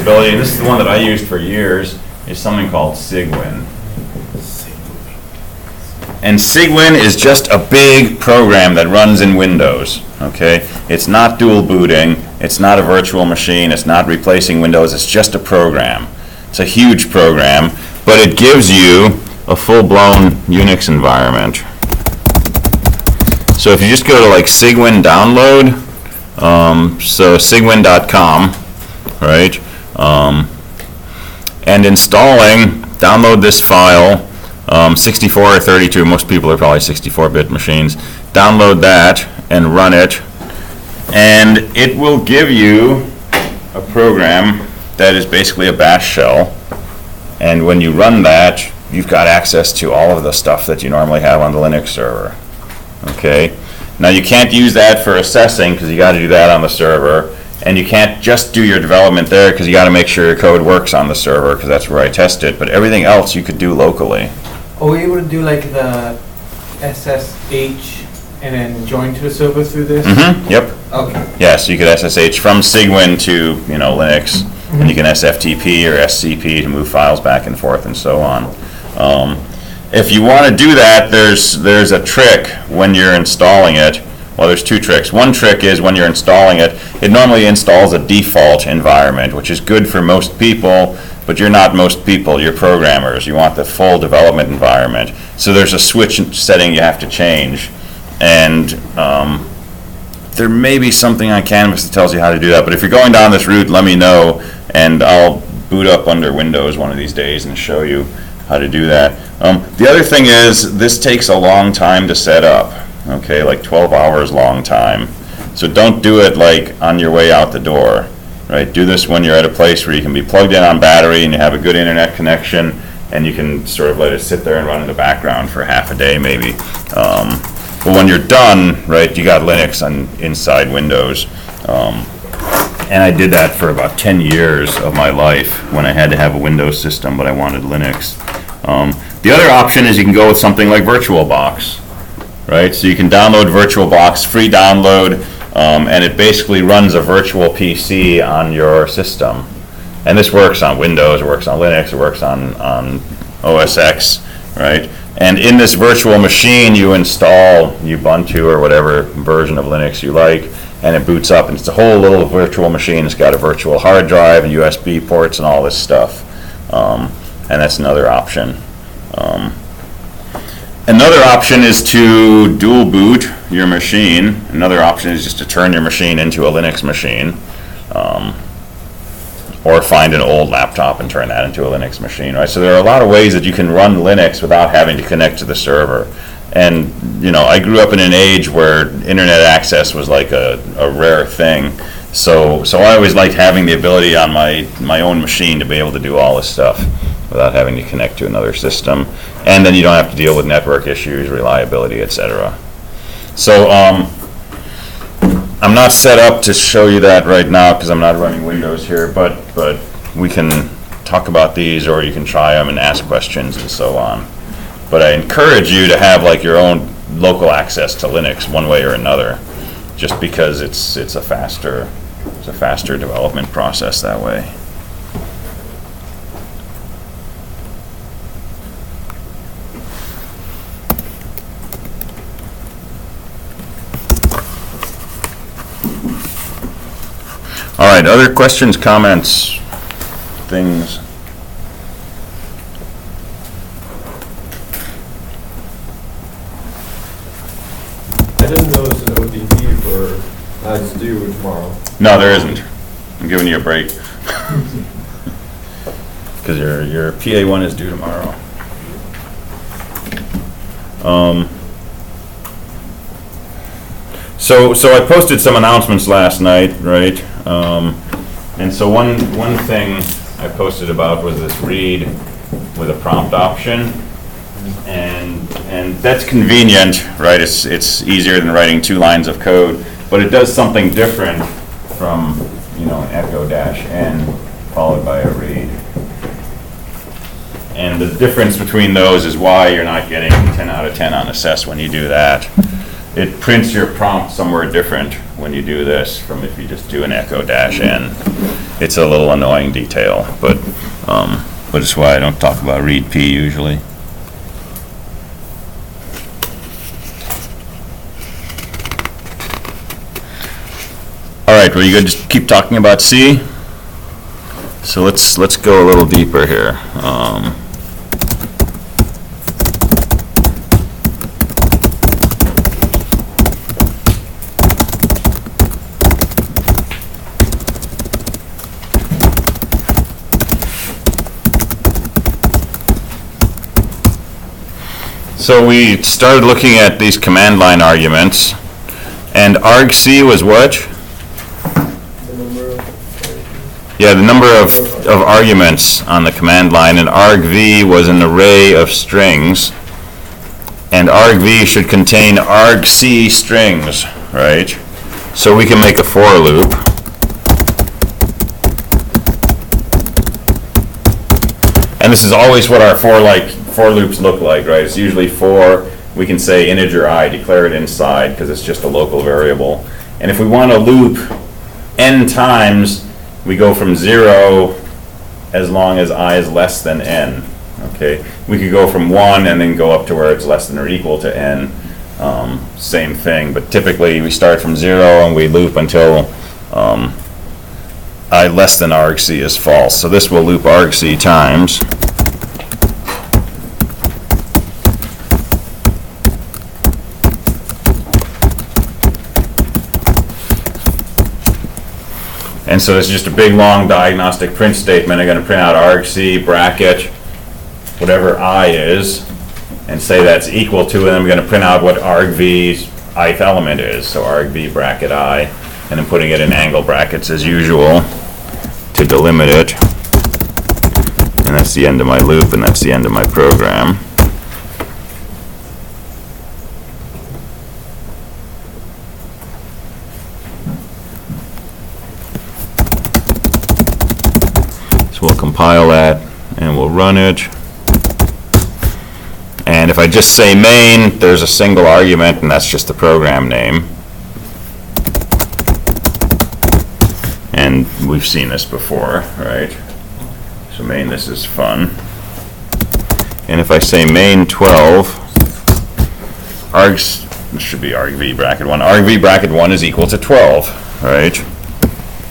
capability, and this is the one that I used for years, is something called Cygwin. And Cygwin is just a big program that runs in Windows, okay? It's not dual booting, it's not a virtual machine, it's not replacing Windows, it's just a program. It's a huge program, but it gives you a full-blown Unix environment. So if you just go to like Cygwin download, so cygwin.com, right? And installing, download this file, 64 or 32, most people are probably 64-bit machines. Download that and run it, and it will give you a program that is basically a bash shell. And when you run that, you've got access to all of the stuff that you normally have on the Linux server. Okay? Now you can't use that for assessing because you got to do that on the server. And you can't just do your development there because you got to make sure your code works on the server because that's where I test it. But everything else you could do locally. Are we able to do like the SSH and then join to the server through this? Mm-hmm. Yep. Okay. Yeah, so you could SSH from Cygwin to Linux, and you can SFTP or SCP to move files back and forth and so on. If you want to do that, there's a trick when you're installing it. Well, there's two tricks. One trick is when you're installing it, it normally installs a default environment, which is good for most people, but you're not most people, you're programmers. You want the full development environment. So there's a switch setting you have to change. And there may be something on Canvas that tells you how to do that, but if you're going down this route, let me know, and I'll boot up under Windows one of these days and show you how to do that. The other thing is, this takes a long time to set up. Okay, like 12 hours long time. So don't do it like on your way out the door, right? Do this when you're at a place where you can be plugged in on battery and you have a good internet connection, and you can sort of let it sit there and run in the background for half a day maybe. But when you're done, right, you got Linux inside Windows. And I did that for about 10 years of my life when I had to have a Windows system, but I wanted Linux. The other option is you can go with something like VirtualBox. Right, so you can download VirtualBox, free download, and it basically runs a virtual PC on your system. And this works on Windows, it works on Linux, it works on OS X, right? And in this virtual machine, you install Ubuntu or whatever version of Linux you like, and it boots up, and it's a whole little virtual machine. It's got a virtual hard drive and USB ports and all this stuff. And that's another option. Another option is to dual boot your machine. Another option is just to turn your machine into a Linux machine. Or find an old laptop and turn that into a Linux machine, right? So there are a lot of ways that you can run Linux without having to connect to the server. And, I grew up in an age where internet access was like a rare thing. So I always liked having the ability on my own machine to be able to do all this stuff without having to connect to another system. And then you don't have to deal with network issues, reliability, etc. So I'm not set up to show you that right now because I'm not running Windows here, but we can talk about these, or you can try them and ask questions and so on. But I encourage you to have like your own local access to Linux one way or another, just because it's a faster development process that way. All right, other questions, comments, things? I didn't notice an ODT for Nights Due tomorrow. No, there isn't. I'm giving you a break. Because your PA1 is due tomorrow. So I posted some announcements last night, right? And so one thing I posted about was this read with a prompt option, and that's convenient, right? It's easier than writing 2 lines of code, but it does something different from echo-n followed by a read. And the difference between those is why you're not getting 10 out of 10 on assess when you do that. It prints your prompt somewhere different when you do this from if you just do an echo dash n. It's a little annoying detail, but is why I don't talk about read p usually. All right, well, you good? Just keep talking about C. So let's go a little deeper here. So we started looking at these command line arguments, and argc was what? Yeah, the number of arguments on the command line, and argv was an array of strings, and argv should contain argc strings, right? So we can make a for loop. And this is always what our for loops look like, right? It's usually for, we can say integer I, declare it inside, because it's just a local variable. And if we want to loop n times, we go from 0 as long as I is less than n, okay? We could go from 1 and then go up to where it's less than or equal to n, same thing. But typically, we start from 0 and we loop until I less than argc is false. So this will loop argc times. And so it's just a big, long diagnostic print statement. I'm going to print out argc bracket, whatever I is, and say that's equal to, and I'm going to print out what argv's ith element is. So argv bracket I, and then putting it in angle brackets as usual to delimit it. And that's the end of my loop, and that's the end of my program. So we'll compile that and we'll run it. And if I just say main, there's a single argument, and that's just the program name. And we've seen this before, right? So main, this is fun. And if I say main 12, this should be argv bracket 1. Argv bracket 1 is equal to 12, right?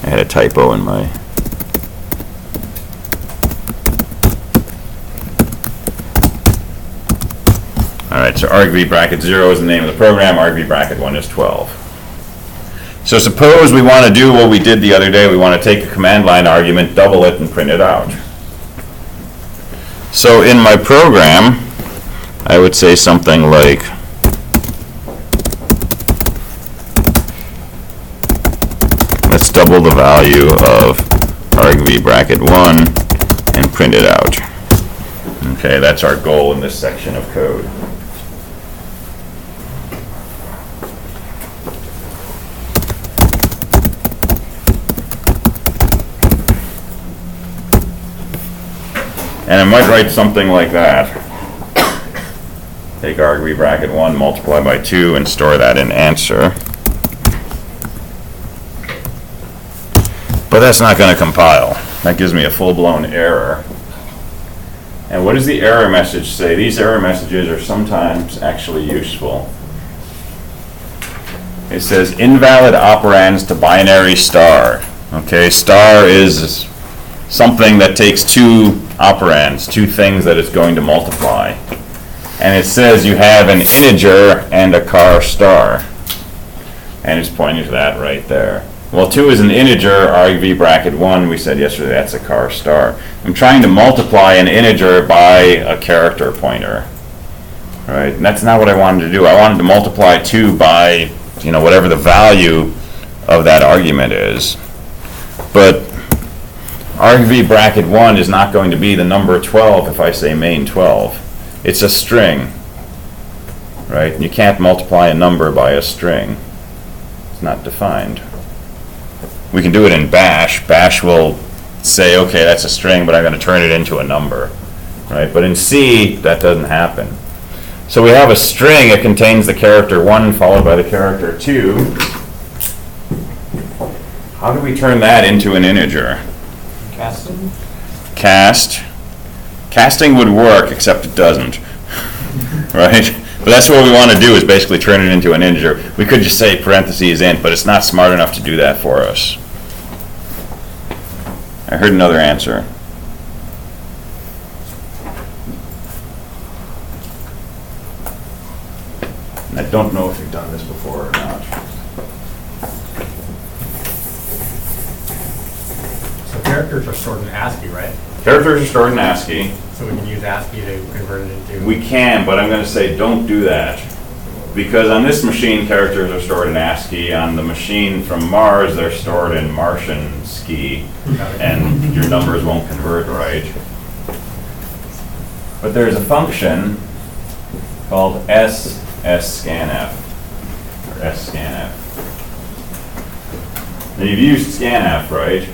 I had a typo in my... All right, so argv bracket 0 is the name of the program, argv bracket 1 is 12. So suppose we want to do what we did the other day. We want to take a command line argument, double it, and print it out. So in my program, I would say something like, let's double the value of argv bracket 1 and print it out. Okay, that's our goal in this section of code. And I might write something like that. Take argv bracket 1, multiply by 2, and store that in answer. But that's not going to compile. That gives me a full-blown error. And what does the error message say? These error messages are sometimes actually useful. It says invalid operands to binary star. Okay, star is something that takes two operands, two things that it's going to multiply. And it says you have an integer and a char star. And it's pointing to that right there. Well, 2 is an integer, argv bracket 1, we said yesterday that's a char star. I'm trying to multiply an integer by a character pointer. Right? And that's not what I wanted to do. I wanted to multiply 2 by, whatever the value of that argument is. But argv bracket 1 is not going to be the number 12 if I say main 12. It's a string, right? And you can't multiply a number by a string. It's not defined. We can do it in bash. Bash will say, okay, that's a string, but I'm going to turn it into a number, right? But in C, that doesn't happen. So we have a string. It contains the character 1 followed by the character 2. How do we turn that into an integer? Casting? Casting would work, except it doesn't, right? But that's what we want to do, is basically turn it into an integer. We could just say parentheses int, but it's not smart enough to do that for us. I heard another answer. And I don't know if you've done this before or not. So characters are stored in ASCII, right? Characters are stored in ASCII. So we can use ASCII to convert it into... We can, but I'm going to say don't do that. Because on this machine, characters are stored in ASCII. On the machine from Mars, they're stored in Martian ski. And your numbers won't convert right. But there's a function called scanf, or scanf. Now you've used scanf, right?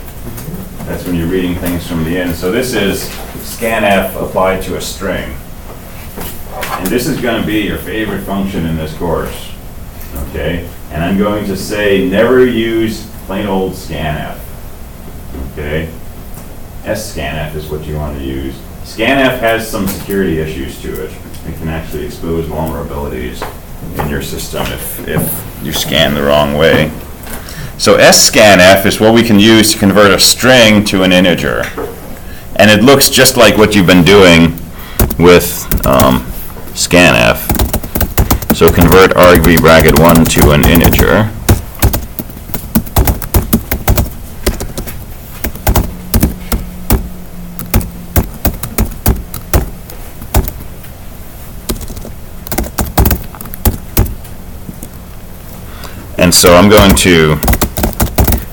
That's when you're reading things from the end. So this is scanf applied to a string. And this is going to be your favorite function in this course, okay? And I'm going to say never use plain old scanf, okay? scanf is what you want to use. Scanf has some security issues to it. It can actually expose vulnerabilities in your system if you scan the wrong way. So scanf is what we can use to convert a string to an integer. And it looks just like what you've been doing with scanf. So convert argv bracket 1 to an integer. And so I'm going to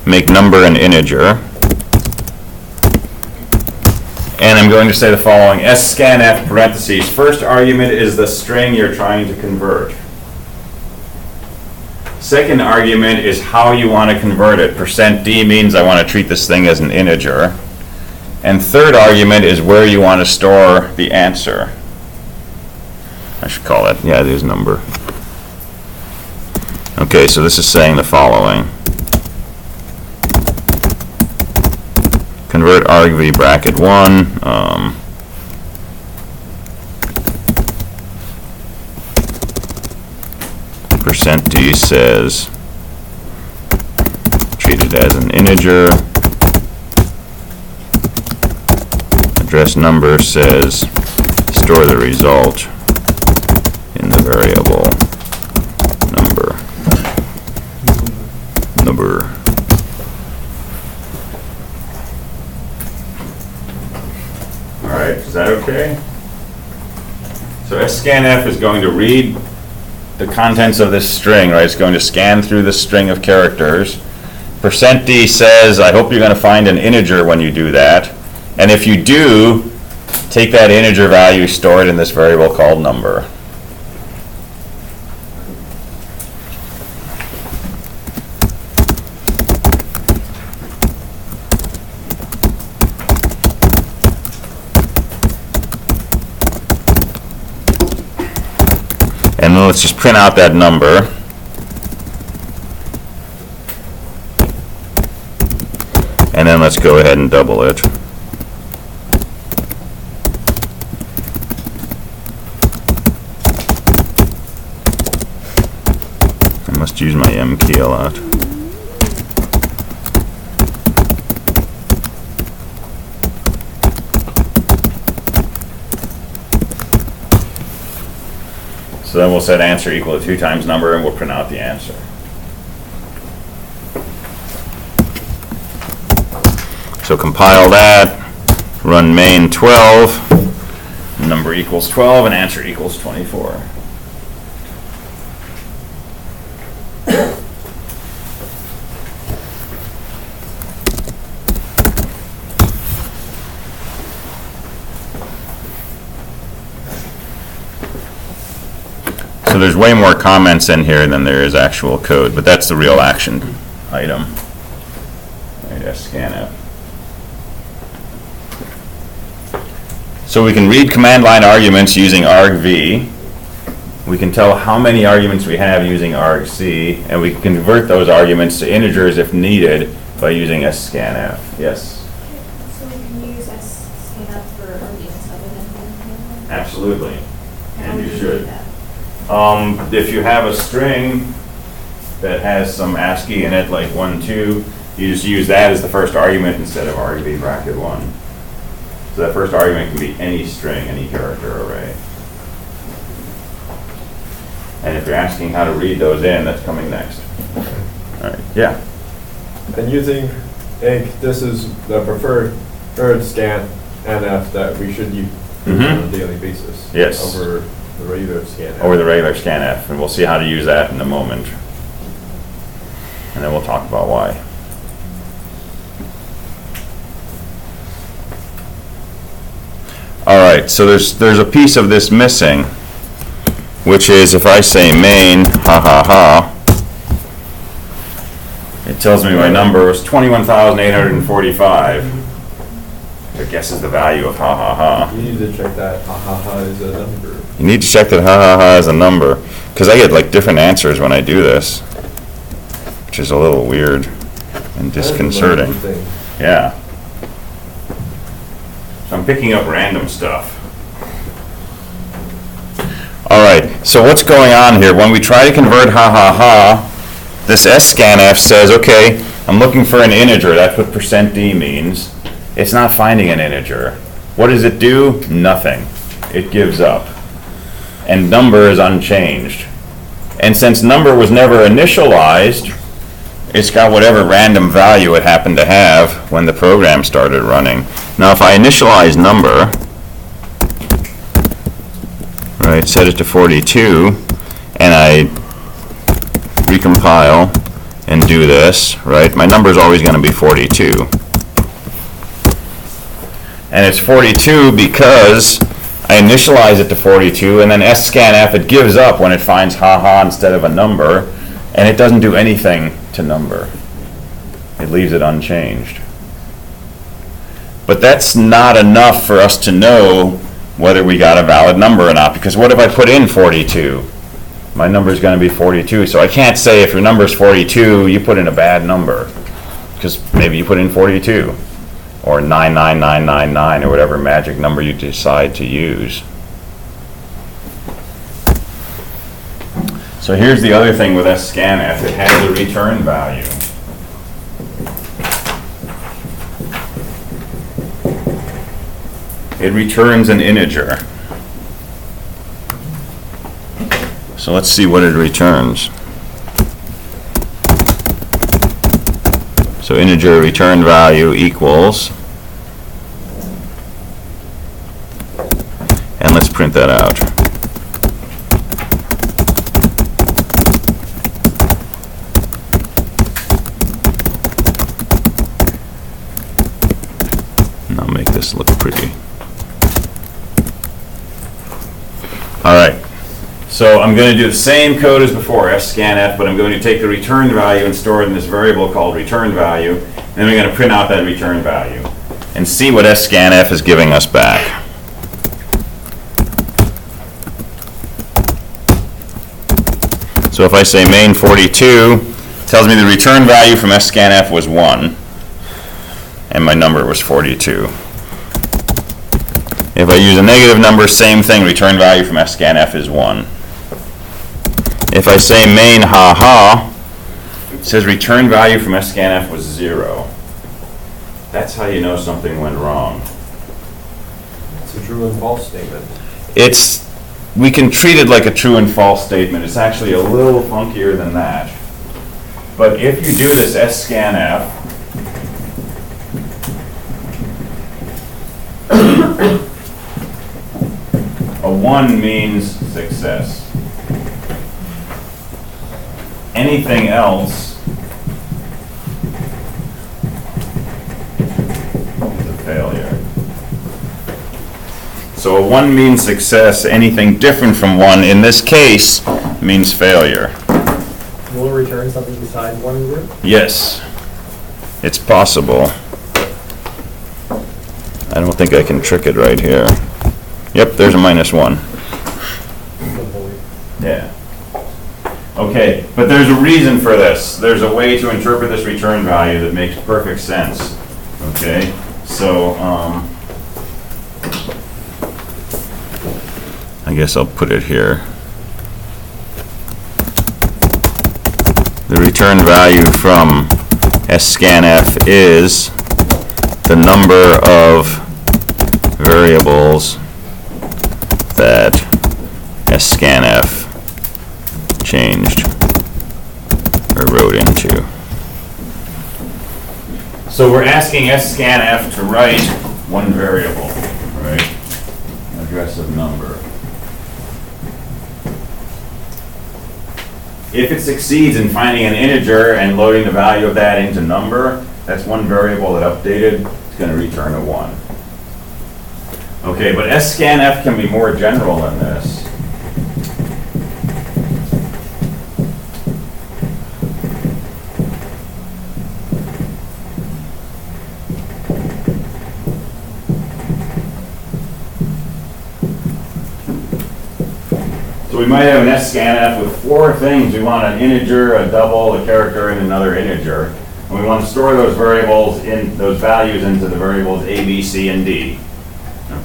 make number an integer. And I'm going to say the following: scanf parentheses, first argument is the string you're trying to convert. Second argument is how you want to convert it. %d means I want to treat this thing as an integer. And third argument is where you want to store the answer. I should call it, yeah, it is number. Okay, so this is saying the following. Convert argv bracket 1. %d says treat it as an integer. Address number says store the result in the variable number. All right, is that okay? So scanf is going to read the contents of this string, right? It's going to scan through this string of characters. %d says, I hope you're going to find an integer when you do that. And if you do, take that integer value, store it in this variable called number. And then let's just print out that number. And then let's go ahead and double it. I must use my M key a lot. So then we'll set answer equal to 2 times number, and we'll print out the answer. So compile that, run main 12, number equals 12, and answer equals 24. So there's way more comments in here than there is actual code, but that's the real action item. Right, scanf. So we can read command line arguments using argv. We can tell how many arguments we have using argc, and we can convert those arguments to integers if needed by using scanf. Yes, So we can use scanf for arguments other than hand. absolutely. How And would you do should. that? If you have a string that has some ASCII in it, like 1, 2, you just use that as the first argument instead of argv bracket 1. So that first argument can be any string, any character array. And if you're asking how to read those in, that's coming next. All right, yeah. And using INC, this is the preferred scan NF that we should use on Mhm. a daily basis. Yes. Over the regular scan. Over the regular scanf, and we'll see how to use that in a moment. And then we'll talk about why. All right, so there's a piece of this missing, which is if I say main, ha ha ha, it tells me my number was 21,845. It guesses the value of ha ha ha. You need to check that ha ha ha is a number. You need to check that ha ha ha is a number, because I get like different answers when I do this, which is a little weird and disconcerting. That's a thing. Yeah. So I'm picking up random stuff. All right, so what's going on here? When we try to convert ha ha ha, this scanf says, okay, I'm looking for an integer. That's what %d means. It's not finding an integer. What does it do? Nothing. It gives up. And number is unchanged. And since number was never initialized, it's got whatever random value it happened to have when the program started running. Now if I initialize number, right, set it to 42, and I recompile and do this, right, my number is always going to be 42. And it's 42 because I initialize it to 42, and then scanf, it gives up when it finds ha-ha instead of a number, and it doesn't do anything to number. It leaves it unchanged. But that's not enough for us to know whether we got a valid number or not, because what if I put in 42? My number is going to be 42, so I can't say if your number is 42, you put in a bad number, because maybe you put in 42. Or 99999, or whatever magic number you decide to use. So here's the other thing with scanf. It has a return value. It returns an integer. So let's see what it returns. So integer return value equals, and let's print that out. And I'll make this look pretty. All right. So I'm going to do the same code as before, scanf, but I'm going to take the return value and store it in this variable called return value. And then we're going to print out that return value and see what scanf is giving us back. So if I say main 42, it tells me the return value from scanf was 1, and my number was 42. If I use a negative number, same thing, return value from scanf is 1. If I say main ha ha, it says return value from scanf was 0. That's how you know something went wrong. It's a true and false statement. We can treat it like a true and false statement. It's actually a little funkier than that. But if you do this scanf, a 1 means success. Anything else is a failure. So a 1 means success. Anything different from 1, in this case, means failure. Will it return something besides 1 and 0? Yes, it's possible. I don't think I can trick it right here. Yep, there's a -1. Yeah. Okay, but there's a reason for this. There's a way to interpret this return value that makes perfect sense. Okay, so, I guess I'll put it here. The return value from scanf is the number of variables that scanf changed or wrote into. So we're asking scanf to write one variable, right? Address of number. If it succeeds in finding an integer and loading the value of that into number, that's one variable that updated, it's going to return a 1. Okay, but scanf can be more general than this. So we might have an scanf with 4 things. We want an integer, a double, a character, and another integer. And we want to store those variables in those values into the variables A, B, C, and D.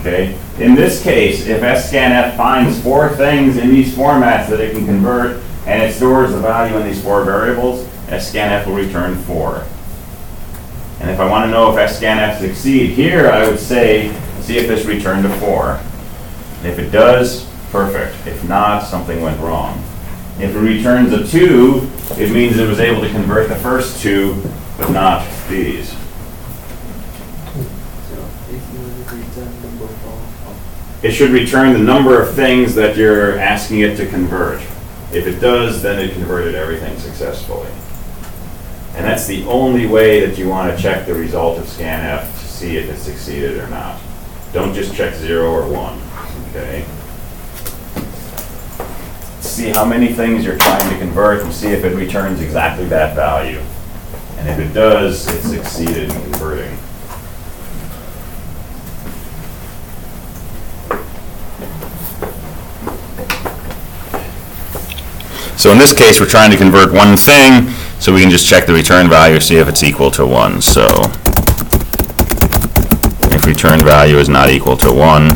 Okay? In this case, if scanf finds 4 things in these formats that it can convert, and it stores the value in these 4 variables, scanf will return 4. And if I want to know if scanf succeed here, I would say, see if this returned a 4. And if it does, perfect. If not, something went wrong. If it returns a 2, it means it was able to convert the first 2, but not these. It should return the number of things that you're asking it to convert. If it does, then it converted everything successfully. And that's the only way that you want to check the result of scanf to see if it succeeded or not. Don't just check 0 or 1, okay? See how many things you're trying to convert and see if it returns exactly that value. And if it does, it succeeded in converting. So in this case, we're trying to convert one thing, so we can just check the return value, see if it's equal to 1. So if return value is not equal to 1,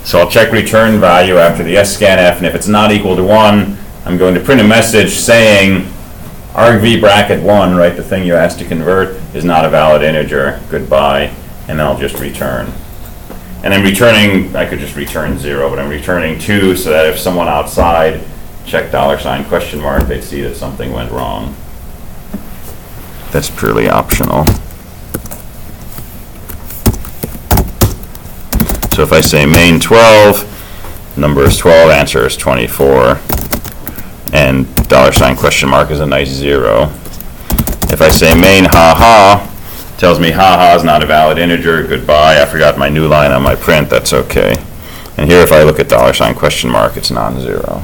so I'll check return value after the scanf, and if it's not equal to 1, I'm going to print a message saying argv bracket 1, right, the thing you asked to convert, is not a valid integer, goodbye, and then I'll just return. And I'm returning, I could just return 0, but I'm returning 2 so that if someone outside checked $? they'd see that something went wrong. That's purely optional. So if I say main 12, number is 12, answer is 24, and $? is a nice 0. If I say main haha, tells me haha is not a valid integer, goodbye, I forgot my new line on my print, that's okay. And here if I look at $? it's non-zero.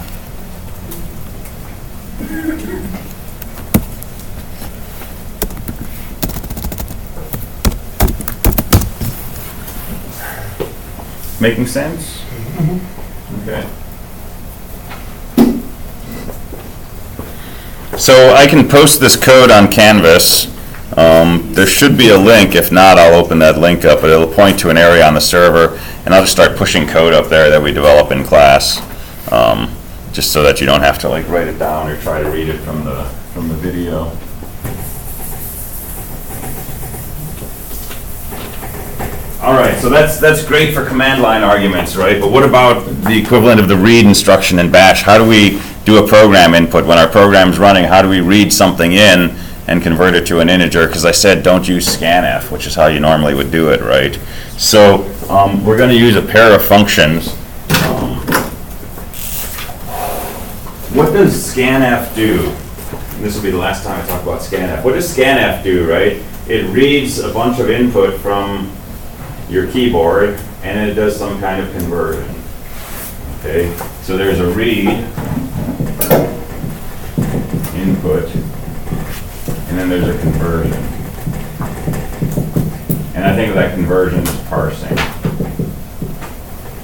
Making sense? Okay. So I can post this code on Canvas. There should be a link. If not, I'll open that link up, but it'll point to an area on the server, and I'll just start pushing code up there that we develop in class, just so that you don't have to like write it down or try to read it from the video. All right, so that's great for command line arguments, right? But what about the equivalent of the read instruction in Bash? How do we do a program input when our program's running? How do we read something in and convert it to an integer? Because I said don't use scanf, which is how you normally would do it, right? So we're going to use a pair of functions. What does scanf do? this will be the last time I talk about scanf. What does scanf do, right? It reads a bunch of input from your keyboard, and it does some kind of conversion. Okay, so there's a read, input, and then there's a conversion. And I think of that conversion as parsing,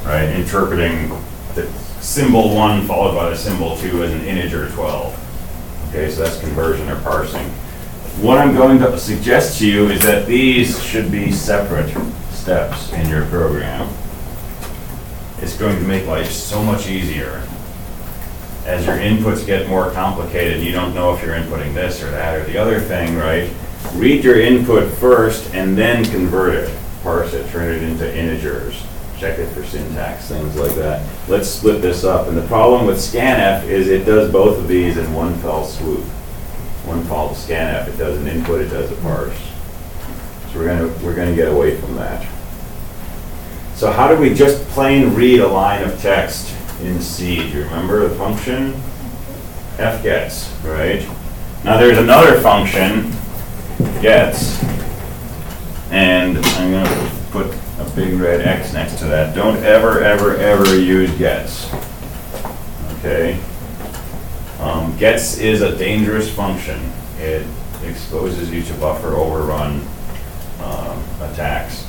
right? Interpreting the symbol 1 followed by the symbol 2 as an integer 12. Okay, so that's conversion or parsing. What I'm going to suggest to you is that these should be separate steps in your program. It's going to make life so much easier. As your inputs get more complicated, you don't know if you're inputting this or that or the other thing, right? Read your input first and then convert it, parse it, turn it into integers, check it for syntax, things like that. Let's split this up. And the problem with scanf is it does both of these in one fell swoop. One fall scanf, it does an input, it does a parse. So we're gonna get away from that. So how do we just plain read a line of text in C? Do you remember the function? fgets, right? Now there's another function, gets, and I'm gonna put a big red X next to that. Don't ever, ever, ever use gets. Okay? Gets is a dangerous function. It exposes you to buffer overrun attacks.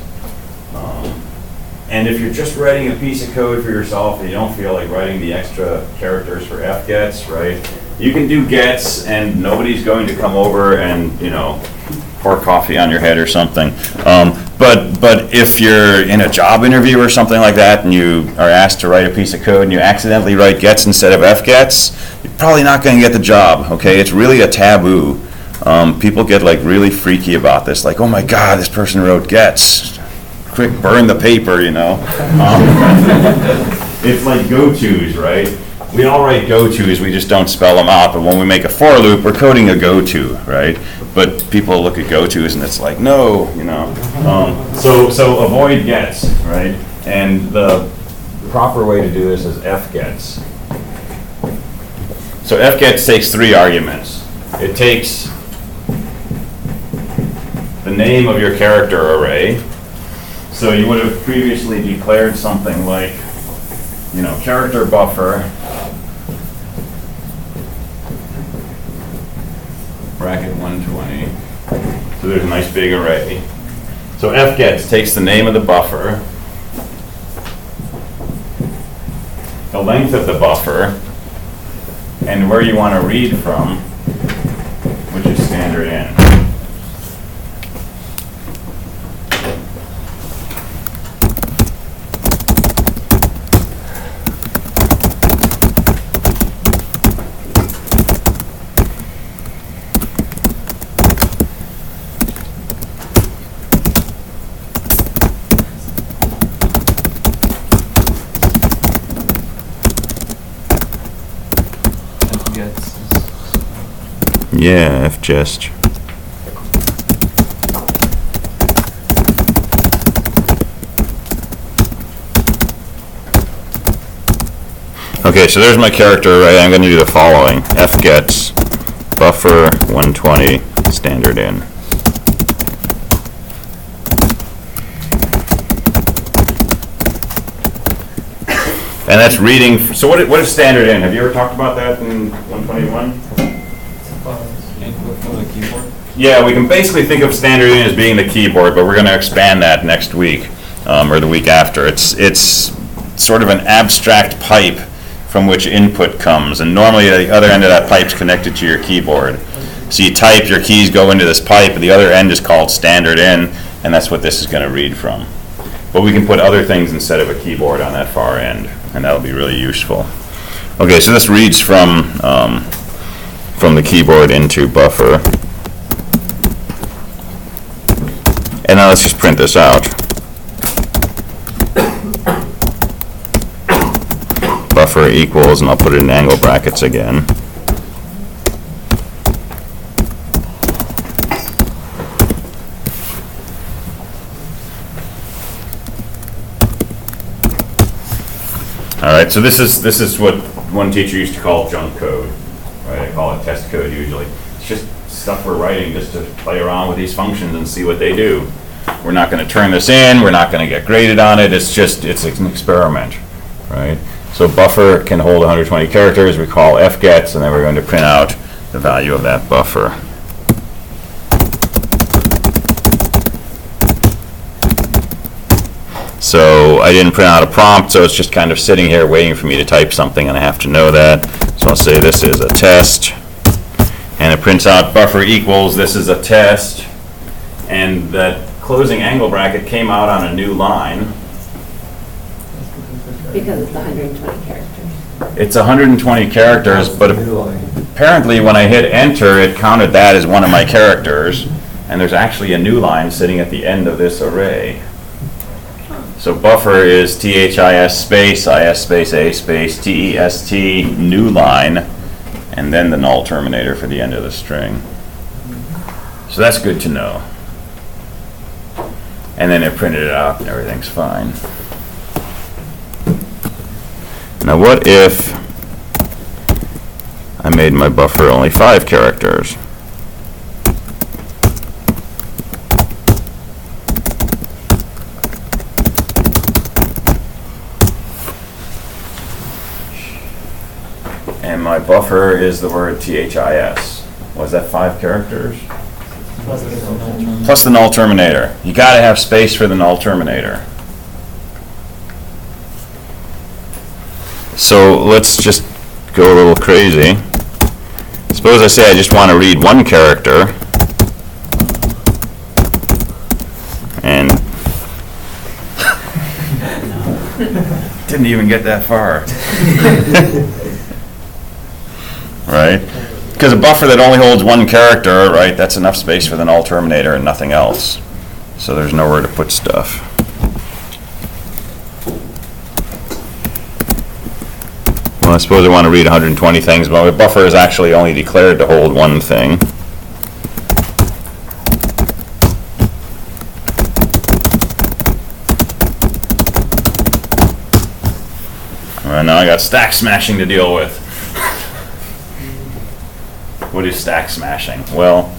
And if you're just writing a piece of code for yourself and you don't feel like writing the extra characters for fgets, right? You can do gets and nobody's going to come over and, you know, pour coffee on your head or something. But if you're in a job interview or something like that and you are asked to write a piece of code and you accidentally write gets instead of fgets, you're probably not going to get the job, okay? It's really a taboo. People get like really freaky about this, like, oh my God, this person wrote gets. Quick, burn the paper, you know? It's like go-tos, right? We all write go-tos, we just don't spell them out, but when we make a for loop, we're coding a go-to, right? But people look at go-tos and it's like, no, you know? So avoid gets, right? And the proper way to do this is fgets. So fgets takes 3 arguments. It takes the name of your character array. So you would have previously declared something like, you know, character buffer, bracket 120. So there's a nice big array. So fgets takes the name of the buffer, the length of the buffer, and where you want to read from, which is standard in. Yeah, fgest. Okay, so there's my character array. I'm going to do the following. fgets buffer 120 standard in. And that's reading. So what is standard in? Have you ever talked about that in 121? Input from the keyboard? Yeah, we can basically think of standard in as being the keyboard, but we're going to expand that next week or the week after. It's sort of an abstract pipe from which input comes, and normally the other end of that pipe is connected to your keyboard. So you type, your keys go into this pipe, and the other end is called standard in, and that's what this is going to read from. But we can put other things instead of a keyboard on that far end, and that'll be really useful. Okay, so this reads from the keyboard into buffer. And now let's just print this out. Buffer equals, and I'll put it in angle brackets again. All right, so this is what one teacher used to call junk code, right? I call it test code usually. It's just stuff we're writing just to play around with these functions and see what they do. We're not gonna turn this in, we're not gonna get graded on it, it's an experiment, right? So buffer can hold 120 characters, we call fgets, and then we're going to print out the value of that buffer. So I didn't print out a prompt, so it's just kind of sitting here waiting for me to type something, and I have to know that. So I'll say this is a test, and it prints out buffer equals, this is a test, and that closing angle bracket came out on a new line. Because it's 120 characters. It's 120 characters, but apparently when I hit enter, it counted that as one of my characters, and there's actually a new line sitting at the end of this array. So buffer is THIS space, IS space, A space, TEST, new line, and then the null terminator for the end of the string. So that's good to know. And then it printed it out and everything's fine. Now what if I made my buffer only 5 characters? And my buffer is the word THIS. Was that 5 characters? Plus the null terminator. You gotta have space for the null terminator. So let's just go a little crazy. Suppose I say I just want to read one character, and didn't even get that far. Right? Because a buffer that only holds one character, right, that's enough space for the null terminator and nothing else. So there's nowhere to put stuff. Well, I suppose I want to read 120 things, but my buffer is actually only declared to hold one thing. And now I got stack smashing to deal with. What is stack smashing? Well,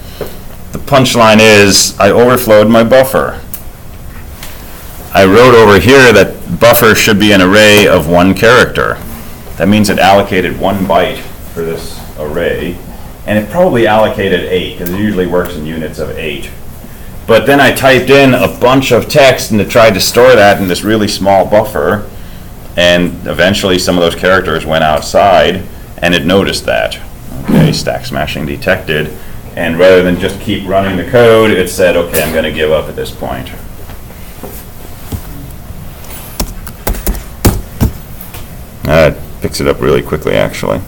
the punchline is I overflowed my buffer. I wrote over here that buffer should be an array of one character. That means it allocated 1 byte for this array, and it probably allocated 8, because it usually works in units of 8. But then I typed in a bunch of text and it tried to store that in this really small buffer, and eventually some of those characters went outside, and it noticed that. Okay, stack smashing detected, and rather than just keep running the code, it said, okay, I'm going to give up at this point. That picks it up really quickly, actually.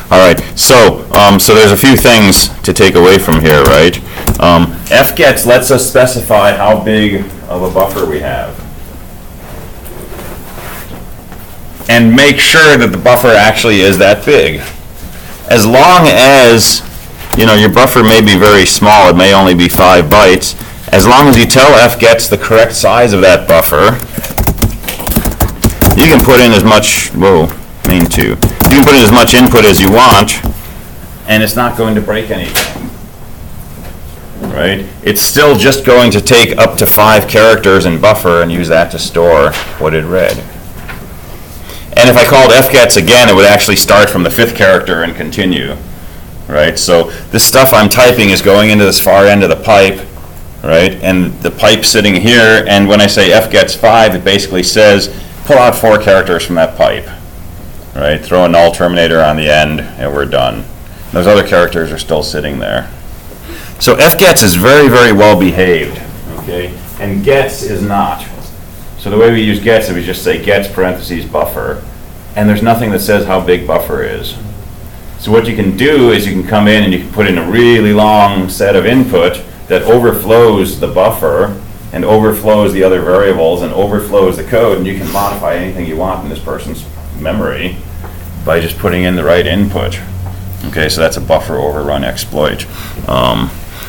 All right, so there's a few things to take away from here, right? fgets lets us specify how big of a buffer we have, and make sure that the buffer actually is that big. As long as, your buffer may be very small, it may only be 5 bytes, as long as you tell fgets the correct size of that buffer, you can put in as much, you can put in as much input as you want, and it's not going to break anything, right? It's still just going to take up to 5 characters in buffer and use that to store what it read. And if I called fgets again, it would actually start from the 5th character and continue, right? So this stuff I'm typing is going into this far end of the pipe, right? And the pipe's sitting here, and when I say fgets 5, it basically says, pull out 4 characters from that pipe, right? Throw a null terminator on the end, and we're done. Those other characters are still sitting there. So fgets is very, very well behaved, okay? And gets is not. So the way we use gets is we just say gets parentheses buffer, and there's nothing that says how big buffer is. So what you can do is you can come in and you can put in a really long set of input that overflows the buffer and overflows the other variables and overflows the code, and you can modify anything you want in this person's memory by just putting in the right input. Okay, so that's a buffer overrun exploit.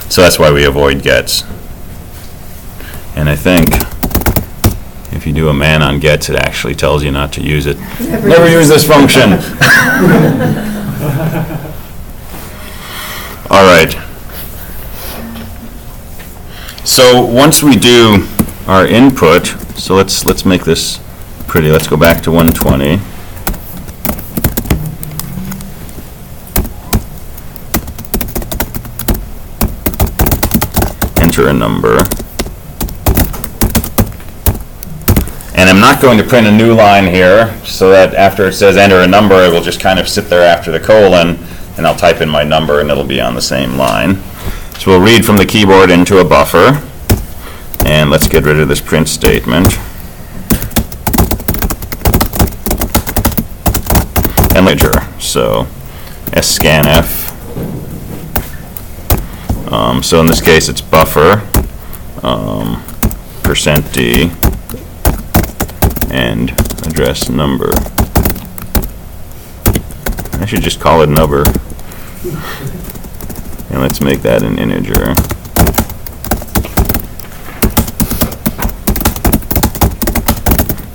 So that's why we avoid gets. And I think if you do a man on gets, it actually tells you not to use it. Never use this function. All right. So once we do our input, so let's make this pretty. Let's go back to 120. Enter a number. And I'm not going to print a new line here, so that after it says enter a number, it will just kind of sit there after the colon, and I'll type in my number and it'll be on the same line. So we'll read from the keyboard into a buffer, and let's get rid of this print statement. And ledger, so scanf. So in this case it's buffer, %d, and address number. I should just call it number. And let's make that an integer.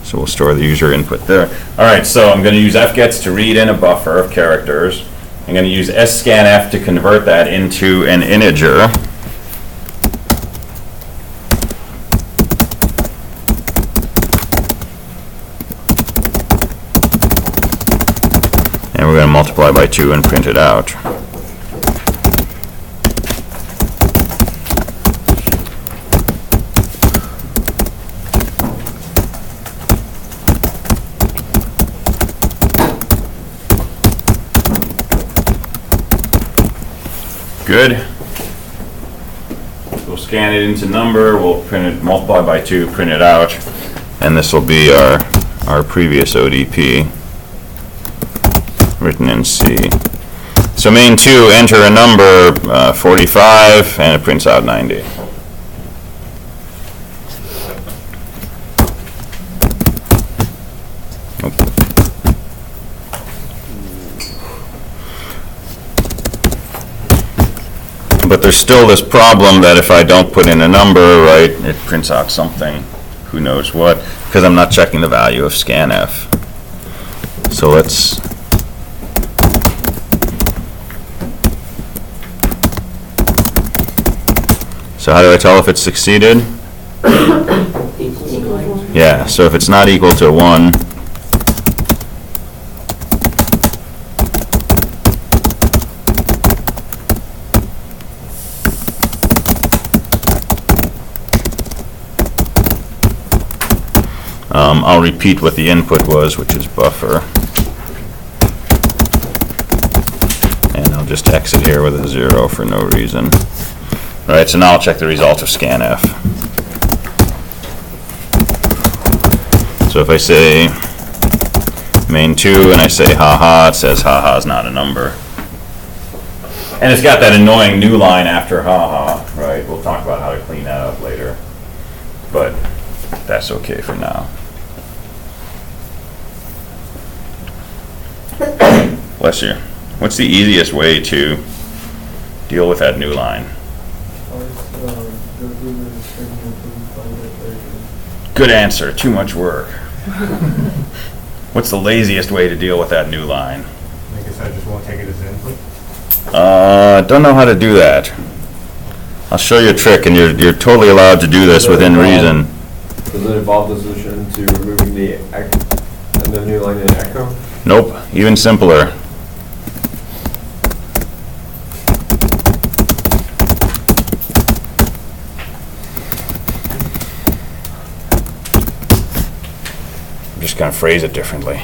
So we'll store the user input there. All right, so I'm going to use fgets to read in a buffer of characters. I'm going to use scanf to convert that into an integer. And we're going to multiply by 2 and print it out. Good. We'll scan it into number, we'll print it, multiply by 2, print it out, and this will be our previous ODP written in C. So main 2, enter a number, 45, and it prints out 90. But there's still this problem that if I don't put in a number, right, it prints out something, who knows what, because I'm not checking the value of scanf. So let's so how do I tell if it's succeeded? Yeah, so if it's not equal to 1, I'll repeat what the input was, which is buffer. And I'll just exit here with a 0 for no reason. All right, so now I'll check the result of scanf. So if I say main 2 and I say haha, it says haha is not a number. And it's got that annoying new line after haha, right? We'll talk about how to clean that up later. But that's okay for now. Bless you. What's the easiest way to deal with that new line? Good answer. Too much work. What's the laziest way to deal with that new line? I guess I just won't take it as input. Don't know how to do that. I'll show you a trick, and you're totally allowed to do this within reason. Does it involve the solution to removing the new line in echo? Nope, even simpler. I'm just going to phrase it differently.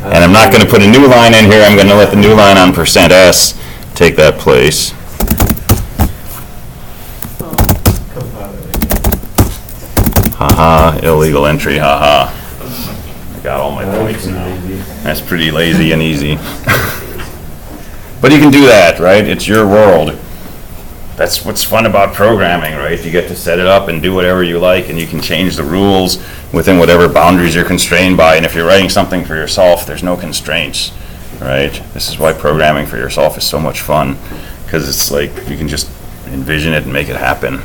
And I'm not going to put a new line in here. I'm going to let the new line on %s take that place. Haha, illegal entry, haha. I got all my points now. That's pretty lazy and easy. But you can do that, right? It's your world. That's what's fun about programming, right? You get to set it up and do whatever you like, and you can change the rules within whatever boundaries you're constrained by. And if you're writing something for yourself, there's no constraints, right? This is why programming for yourself is so much fun, because it's like you can just envision it and make it happen.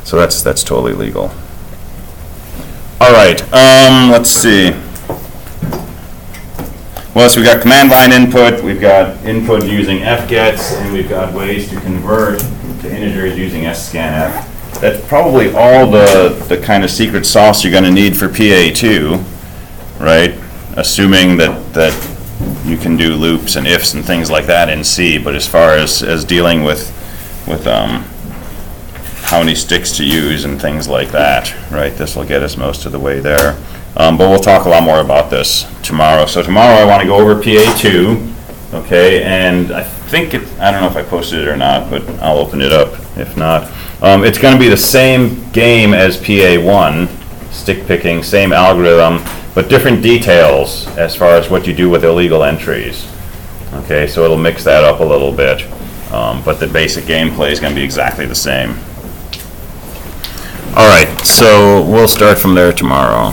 So that's totally legal. All right, let's see. Well, so we've got command line input, we've got input using fgets, and we've got ways to convert to integers using scanf. That's probably all the kind of secret sauce you're gonna need for PA2, right? Assuming that you can do loops and ifs and things like that in C, but as far as dealing with how many sticks to use and things like that, right? This will get us most of the way there. But we'll talk a lot more about this tomorrow. So tomorrow I want to go over PA2, okay? And I think I don't know if I posted it or not, but I'll open it up if not. It's going to be the same game as PA1, stick picking, same algorithm, but different details as far as what you do with illegal entries. Okay, so it'll mix that up a little bit. But the basic gameplay is going to be exactly the same. All right, so we'll start from there tomorrow.